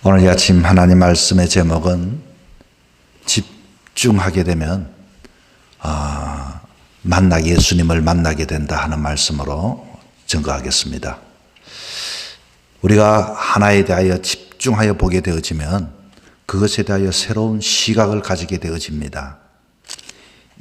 오늘 이 아침 하나님 말씀의 제목은 집중하게 되면 예수님을 만나게 된다 하는 말씀으로 증거하겠습니다. 우리가 하나에 대하여 집중하여 보게 되어지면 그것에 대하여 새로운 시각을 가지게 되어집니다.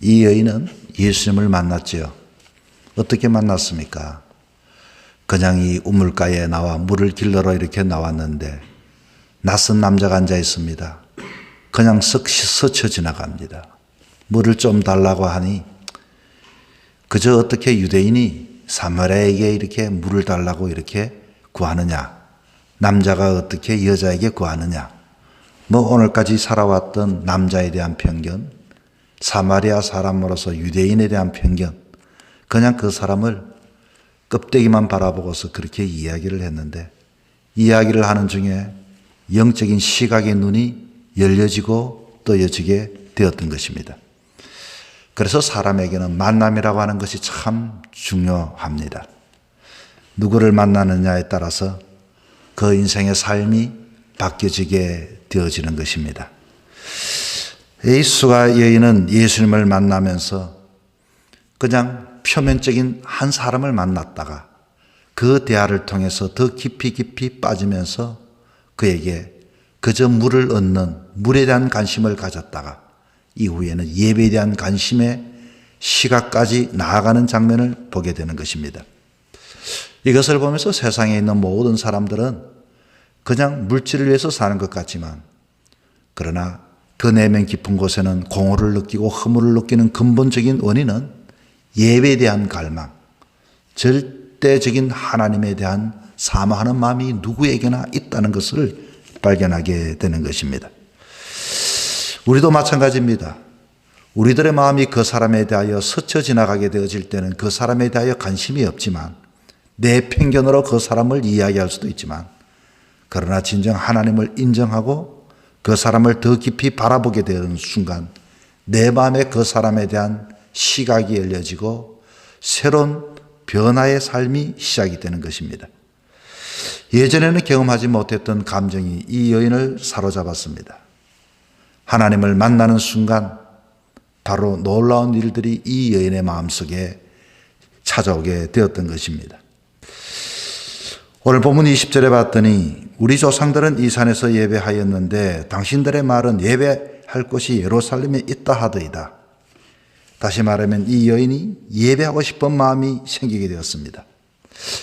이 여인은 예수님을 만났지요. 어떻게 만났습니까? 그냥 이 우물가에 나와 물을 길러러 이렇게 나왔는데 낯선 남자가 앉아 있습니다. 그냥 쓱 스쳐 지나갑니다. 물을 좀 달라고 하니 그저 어떻게 유대인이 사마리아에게 이렇게 물을 달라고 이렇게 구하느냐, 남자가 어떻게 여자에게 구하느냐, 오늘까지 살아왔던 남자에 대한 편견, 사마리아 사람으로서 유대인에 대한 편견, 그냥 그 사람을 껍데기만 바라보고서 그렇게 이야기를 했는데, 이야기를 하는 중에 영적인 시각의 눈이 열려지고 떠여지게 되었던 것입니다. 그래서 사람에게는 만남이라고 하는 것이 참 중요합니다. 누구를 만나느냐에 따라서 그 인생의 삶이 바뀌어지게 되어지는 것입니다. 이 수가 여인은 예수님을 만나면서 그냥 표면적인 한 사람을 만났다가 그 대화를 통해서 더 깊이 빠지면서 그에게 그저 물을 얻는 물에 대한 관심을 가졌다가 이후에는 예배에 대한 관심의 시각까지 나아가는 장면을 보게 되는 것입니다. 이것을 보면서 세상에 있는 모든 사람들은 그냥 물질을 위해서 사는 것 같지만, 그러나 그 내면 깊은 곳에는 공허를 느끼고 허물을 느끼는 근본적인 원인은 예배에 대한 갈망, 절대적인 하나님에 대한 사모하는 마음이 누구에게나 있다는 것을 발견하게 되는 것입니다. 우리도 마찬가지입니다. 우리들의 마음이 그 사람에 대하여 스쳐 지나가게 되어질 때는 그 사람에 대하여 관심이 없지만, 내 편견으로 그 사람을 이야기할 수도 있지만, 그러나 진정 하나님을 인정하고 그 사람을 더 깊이 바라보게 되는 순간 내 마음에 그 사람에 대한 시각이 열려지고 새로운 변화의 삶이 시작이 되는 것입니다. 예전에는 경험하지 못했던 감정이 이 여인을 사로잡았습니다. 하나님을 만나는 순간 바로 놀라운 일들이 이 여인의 마음속에 찾아오게 되었던 것입니다. 오늘 본문 20절에 봤더니 우리 조상들은 이 산에서 예배하였는데 당신들의 말은 예배할 곳이 예루살렘에 있다 하더이다. 다시 말하면 이 여인이 예배하고 싶은 마음이 생기게 되었습니다.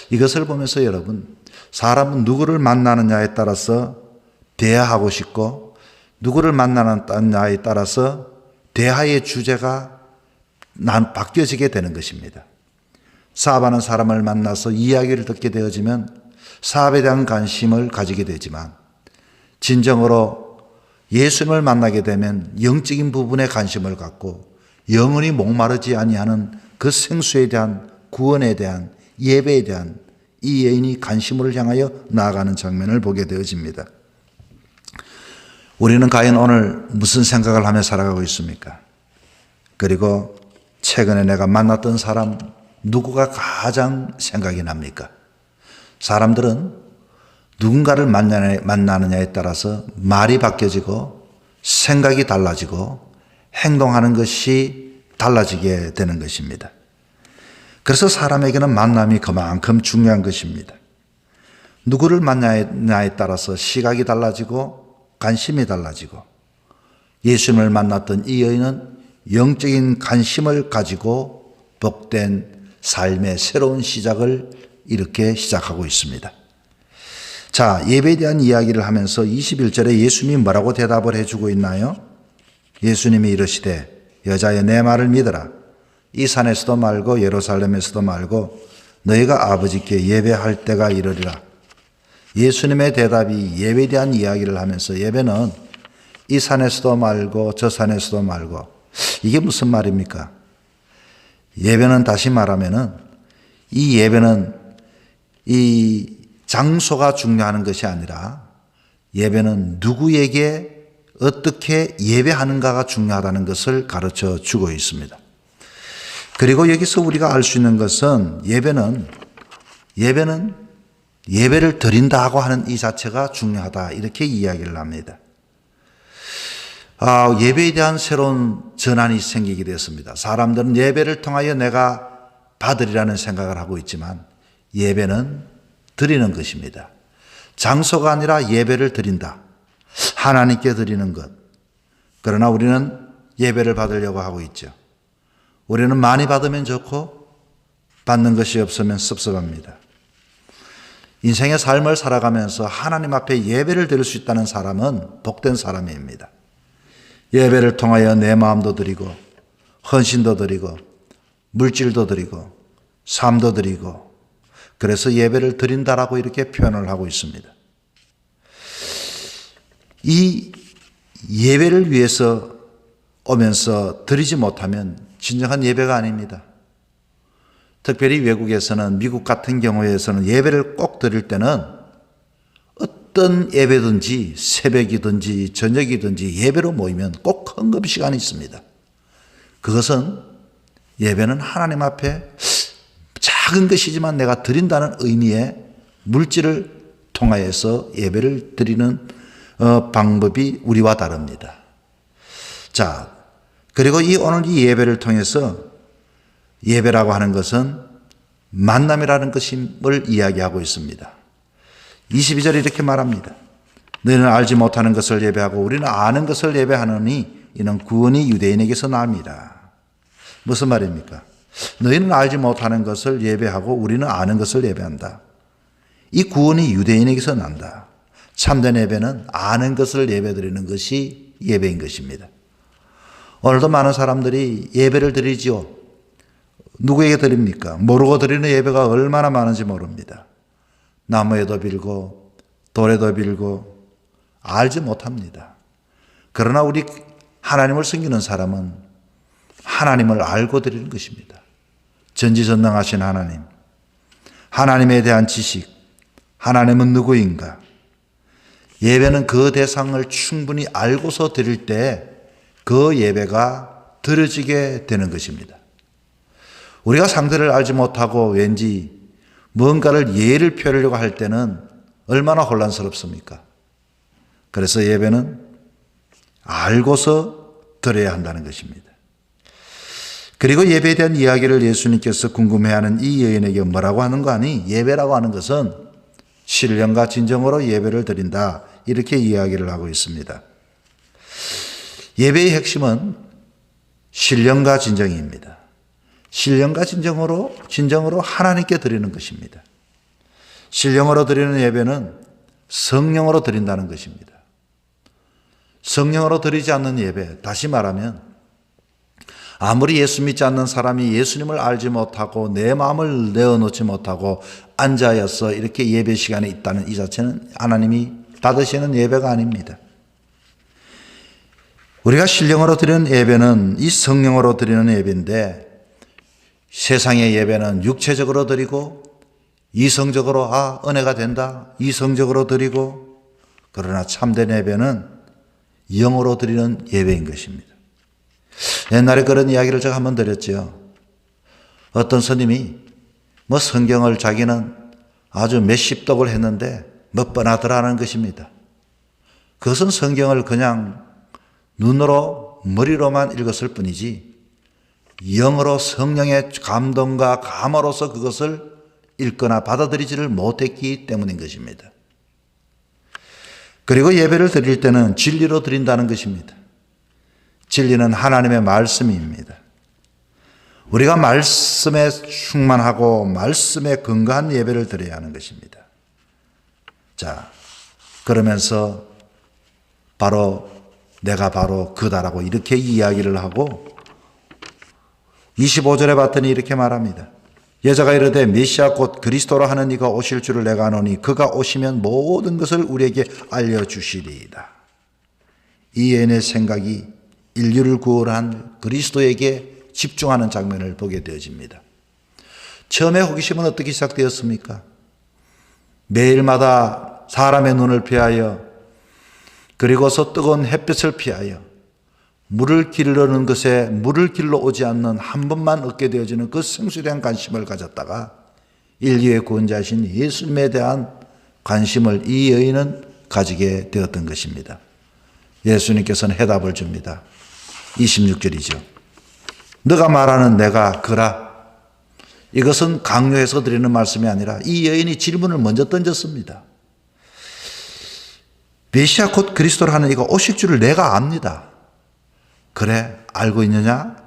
이것을 보면서 여러분, 사람은 누구를 만나느냐에 따라서 대화하고 싶고 누구를 만나느냐에 따라서 대화의 주제가 바뀌어지게 되는 것입니다. 사업하는 사람을 만나서 이야기를 듣게 되어지면 사업에 대한 관심을 가지게 되지만, 진정으로 예수님을 만나게 되면 영적인 부분에 관심을 갖고 영원히 목마르지 아니하는 그 생수에 대한, 구원에 대한, 예배에 대한 이 여인이 관심을 향하여 나아가는 장면을 보게 되어집니다. 우리는 과연 오늘 무슨 생각을 하며 살아가고 있습니까? 그리고 최근에 내가 만났던 사람 누구가 가장 생각이 납니까? 사람들은 누군가를 만나느냐에 따라서 말이 바뀌어지고 생각이 달라지고 행동하는 것이 달라지게 되는 것입니다. 그래서 사람에게는 만남이 그만큼 중요한 것입니다. 누구를 만나느냐에 따라서 시각이 달라지고 관심이 달라지고, 예수님을 만났던 이 여인은 영적인 관심을 가지고 복된 삶의 새로운 시작을 이렇게 시작하고 있습니다. 자, 예배에 대한 이야기를 하면서 21절에 예수님이 뭐라고 대답을 해주고 있나요? 예수님이 이르시되 여자여 내 말을 믿어라. 이 산에서도 말고 예루살렘에서도 말고 너희가 아버지께 예배할 때가 이르리라. 예수님의 대답이 예배에 대한 이야기를 하면서 예배는 이 산에서도 말고 저 산에서도 말고, 이게 무슨 말입니까? 예배는 다시 말하면은 이 예배는 이 장소가 중요한 것이 아니라 예배는 누구에게 어떻게 예배하는가가 중요하다는 것을 가르쳐 주고 있습니다. 그리고 여기서 우리가 알 수 있는 것은 예배는 예배를 드린다고 하는 이 자체가 중요하다. 이렇게 이야기를 합니다. 예배에 대한 새로운 전환이 생기게 되었습니다. 사람들은 예배를 통하여 내가 받으리라는 생각을 하고 있지만 예배는 드리는 것입니다. 장소가 아니라 예배를 드린다. 하나님께 드리는 것. 그러나 우리는 예배를 받으려고 하고 있죠. 우리는 많이 받으면 좋고 받는 것이 없으면 섭섭합니다. 인생의 삶을 살아가면서 하나님 앞에 예배를 드릴 수 있다는 사람은 복된 사람입니다. 예배를 통하여 내 마음도 드리고 헌신도 드리고 물질도 드리고 삶도 드리고 그래서 예배를 드린다라고 이렇게 표현을 하고 있습니다. 이 예배를 위해서 오면서 드리지 못하면 진정한 예배가 아닙니다. 특별히 외국에서는 미국 같은 경우에서는 예배를 꼭 드릴 때는 어떤 예배든지 새벽이든지 저녁이든지 예배로 모이면 꼭 헌금 시간이 있습니다. 그것은 예배는 하나님 앞에 작은 것이지만 내가 드린다는 의미의 물질을 통하여서 예배를 드리는 방법이 우리와 다릅니다. 자, 그리고 오늘 이 예배를 통해서 예배라고 하는 것은 만남이라는 것임을 이야기하고 있습니다. 22절에 이렇게 말합니다. 너희는 알지 못하는 것을 예배하고 우리는 아는 것을 예배하노니 이는 구원이 유대인에게서 납니다. 무슨 말입니까? 너희는 알지 못하는 것을 예배하고 우리는 아는 것을 예배한다. 이 구원이 유대인에게서 난다. 참된 예배는 아는 것을 예배드리는 것이 예배인 것입니다. 오늘도 많은 사람들이 예배를 드리지요. 누구에게 드립니까? 모르고 드리는 예배가 얼마나 많은지 모릅니다. 나무에도 빌고 돌에도 빌고 알지 못합니다. 그러나 우리 하나님을 섬기는 사람은 하나님을 알고 드리는 것입니다. 전지전능하신 하나님, 하나님에 대한 지식, 하나님은 누구인가? 예배는 그 대상을 충분히 알고서 드릴 때 그 예배가 드려지게 되는 것입니다. 우리가 상대를 알지 못하고 왠지 뭔가를 예를 펴려고 할 때는 얼마나 혼란스럽습니까? 그래서 예배는 알고서 드려야 한다는 것입니다. 그리고 예배에 대한 이야기를 예수님께서 궁금해하는 이 여인에게 뭐라고 하는 거 아니? 예배라고 하는 것은 신령과 진정으로 예배를 드린다. 이렇게 이야기를 하고 있습니다. 예배의 핵심은 신령과 진정입니다. 신령과 진정으로 하나님께 드리는 것입니다. 신령으로 드리는 예배는 성령으로 드린다는 것입니다. 성령으로 드리지 않는 예배, 다시 말하면 아무리 예수 믿지 않는 사람이 예수님을 알지 못하고 내 마음을 내어놓지 못하고 앉아서 이렇게 예배 시간에 있다는 이 자체는 하나님이 받으시는 예배가 아닙니다. 우리가 신령으로 드리는 예배는 이 성령으로 드리는 예배인데 세상의 예배는 육체적으로 드리고 이성적으로 은혜가 된다 이성적으로 드리고 그러나 참된 예배는 영으로 드리는 예배인 것입니다. 옛날에 그런 이야기를 제가 한번 드렸죠. 어떤 스님이 성경을 자기는 아주 몇십 독을 했는데 몇 번 하더라는 것입니다. 그것은 성경을 그냥 눈으로 머리로만 읽었을 뿐이지 영으로 성령의 감동과 감화로서 그것을 읽거나 받아들이지를 못했기 때문인 것입니다. 그리고 예배를 드릴 때는 진리로 드린다는 것입니다. 진리는 하나님의 말씀입니다. 우리가 말씀에 충만하고 말씀에 근거한 예배를 드려야 하는 것입니다. 자, 그러면서 내가 바로 그다라고 이렇게 이야기를 하고 25절에 봤더니 이렇게 말합니다. 여자가 이르되 메시아 곧 그리스도라 하는 이가 오실 줄을 내가 아노니 그가 오시면 모든 것을 우리에게 알려주시리이다. 이 여인의 생각이 인류를 구원한 그리스도에게 집중하는 장면을 보게 되어집니다. 처음에 호기심은 어떻게 시작되었습니까? 매일마다 사람의 눈을 피하여 그리고서 뜨거운 햇빛을 피하여 물을 길러는 것에 물을 길러 오지 않는 한 번만 얻게 되어지는 그 성수에 대한 관심을 가졌다가 인류의 구원자이신 예수님에 대한 관심을 이 여인은 가지게 되었던 것입니다. 예수님께서는 해답을 줍니다. 26절이죠. 너가 말하는 내가 그라. 이것은 강요해서 드리는 말씀이 아니라 이 여인이 질문을 먼저 던졌습니다. 메시아 곧 그리스도를 하는 이가 오실 줄을 내가 압니다. 그래, 알고 있느냐?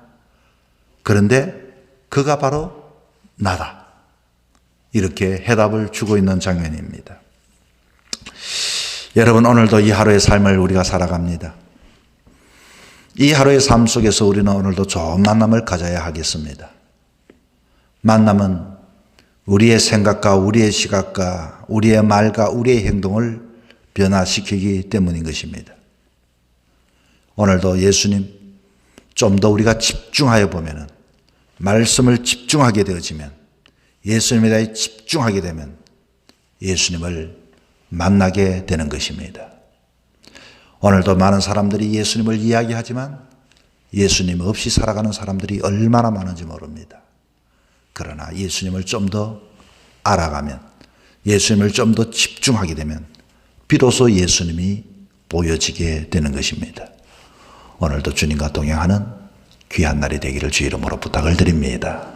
그런데 그가 바로 나다. 이렇게 해답을 주고 있는 장면입니다. 여러분, 오늘도 이 하루의 삶을 우리가 살아갑니다. 이 하루의 삶 속에서 우리는 오늘도 좋은 만남을 가져야 하겠습니다. 만남은 우리의 생각과 우리의 시각과 우리의 말과 우리의 행동을 변화시키기 때문인 것입니다. 오늘도 예수님 좀 더 우리가 집중하여 보면은, 말씀을 집중하게 되어지면, 예수님에 대해 집중하게 되면 예수님을 만나게 되는 것입니다. 오늘도 많은 사람들이 예수님을 이야기하지만 예수님 없이 살아가는 사람들이 얼마나 많은지 모릅니다. 그러나 예수님을 좀 더 알아가면, 예수님을 좀 더 집중하게 되면 비로소 예수님이 보여지게 되는 것입니다. 오늘도 주님과 동행하는 귀한 날이 되기를 주 이름으로 부탁을 드립니다.